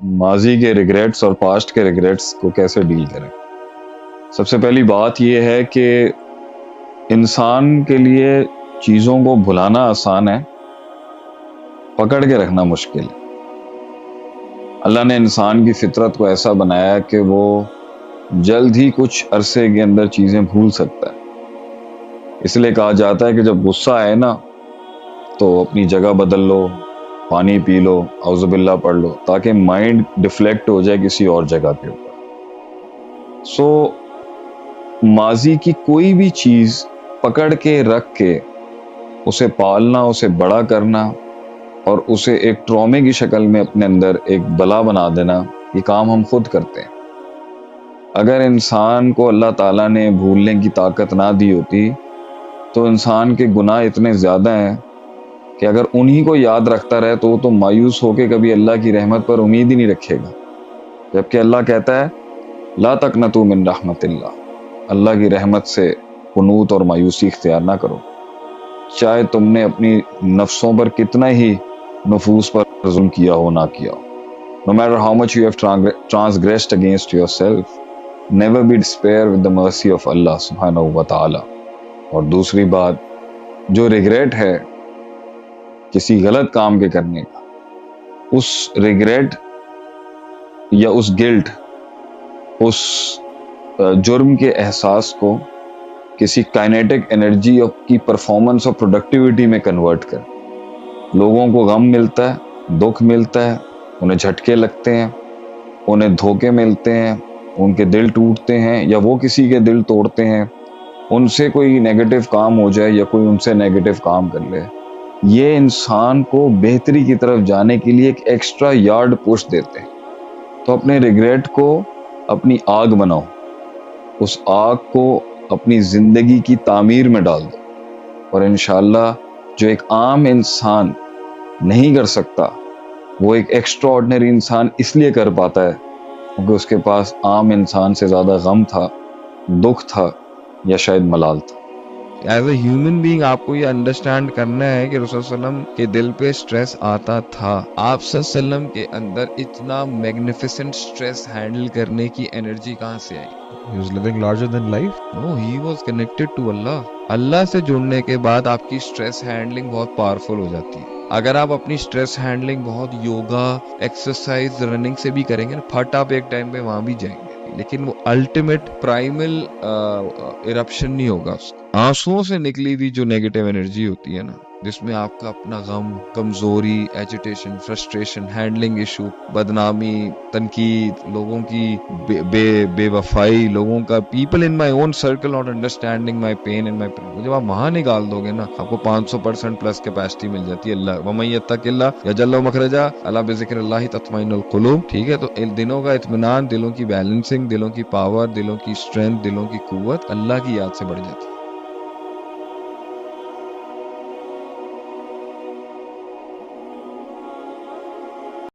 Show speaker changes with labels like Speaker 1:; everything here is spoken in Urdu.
Speaker 1: ماضی کے ریگریٹس اور پاسٹ کے ریگریٹس کو کیسے ڈیل کریں؟ سب سے پہلی بات یہ ہے کہ انسان کے لیے چیزوں کو بھلانا آسان ہے، پکڑ کے رکھنا مشکل ہے۔ اللہ نے انسان کی فطرت کو ایسا بنایا کہ وہ جلد ہی کچھ عرصے کے اندر چیزیں بھول سکتا ہے۔ اس لیے کہا جاتا ہے کہ جب غصہ آئے نا تو اپنی جگہ بدل لو، پانی پی لو، اعوذ باللہ پڑھ لو، تاکہ مائنڈ ڈیفلیکٹ ہو جائے کسی اور جگہ کے اوپر۔ ماضی کی کوئی بھی چیز پکڑ کے رکھ کے اسے پالنا، اسے بڑا کرنا اور اسے ایک ٹرامے کی شکل میں اپنے اندر ایک بلا بنا دینا، یہ کام ہم خود کرتے ہیں۔ اگر انسان کو اللہ تعالیٰ نے بھولنے کی طاقت نہ دی ہوتی تو انسان کے گناہ اتنے زیادہ ہیں کہ اگر انہی کو یاد رکھتا رہے تو وہ تو مایوس ہو کے کبھی اللہ کی رحمت پر امید ہی نہیں رکھے گا، جبکہ اللہ کہتا ہے لا تقنطوا من رحمت اللہ، اللہ کی رحمت سے قنوط اور مایوسی اختیار نہ کرو، چاہے تم نے اپنی نفسوں پر کتنا ہی نفوس پر ظلم کیا ہو نہ کیا ہو۔ No matter how much you have transgressed against yourself, never be despair with the mercy of Allah subhanahu wa ta'ala۔ اور دوسری بات، جو ریگریٹ ہے کسی غلط کام کے کرنے کا، اس ریگریٹ یا اس گلٹ، اس جرم کے احساس کو کسی کائنیٹک انرجی کی پرفارمنس اور پروڈکٹیوٹی میں کنورٹ کر۔ لوگوں کو غم ملتا ہے، دکھ ملتا ہے، انہیں جھٹکے لگتے ہیں، انہیں دھوکے ملتے ہیں، ان کے دل ٹوٹتے ہیں یا وہ کسی کے دل توڑتے ہیں، ان سے کوئی نیگیٹو کام ہو جائے یا کوئی ان سے نیگیٹو کام کر لے، یہ انسان کو بہتری کی طرف جانے کے لیے ایک ایکسٹرا یارڈ پش دیتے ہیں۔ تو اپنے ریگریٹ کو اپنی آگ بناؤ، اس آگ کو اپنی زندگی کی تعمیر میں ڈال دو، اور انشاءاللہ جو ایک عام انسان نہیں کر سکتا وہ ایک ایکسٹرا آرڈنری انسان اس لیے کر پاتا ہے کیونکہ اس کے پاس عام انسان سے زیادہ غم تھا، دکھ تھا یا شاید ملال تھا۔
Speaker 2: ایز اے ہیومن بینگ آپ کو یہ انڈرسٹینڈ کرنا ہے کہ رسول صلی اللہ علیہ وسلم کے دل پہ سٹریس آتا تھا۔ آپ صلی اللہ علیہ وسلم کے اندر اتنا میگنیفیسنٹ سٹریس ہینڈل کرنے کی انرجی کہاں سے آئی؟ He was living larger than life. No, he was connected to Allah. اللہ سے جڑنے کے بعد آپ کی سٹریس ہینڈلنگ بہت پاورفل ہو جاتی ہے۔ اگر آپ اپنی سٹریس ہینڈلنگ بہت یوگا، ایکسرسائز، رننگ سے بھی کریں گے نا، پھٹ آپ ایک ٹائم پہ وہاں بھی جائیں گے، لیکن وہ الٹیمیٹ پرائمل ایرپشن نہیں ہوگا۔ آنسوؤں سے نکلی ہوئی جو نیگیٹو انرجی ہوتی ہے نا، جس میں آپ کا اپنا غم، کمزوری، ایجیٹیشن، فرسٹریشن، ہینڈلنگ ایشو، بدنامی، تنقید، لوگوں کی بے وفائی، لوگوں کا people in my own circle not understanding my pain and my pain, جب آپ وہاں نکال دو گے نا، آپ کو 500% پلس کیپیسٹی مل جاتی ہے۔ اللہ وَمَن يَتَّقِ اللَّهَ يَجْعَل لَهُ مَخْرَجًا، اللہ بذکر اللہ تطمئن القلوب، ٹھیک ہے؟ تو دلوں کا اطمینان، دلوں کی بیلنسنگ، دلوں کی پاور، دلوں کی اسٹرینتھ، دلوں کی قوت اللہ کی یاد سے بڑھ جاتی ہے۔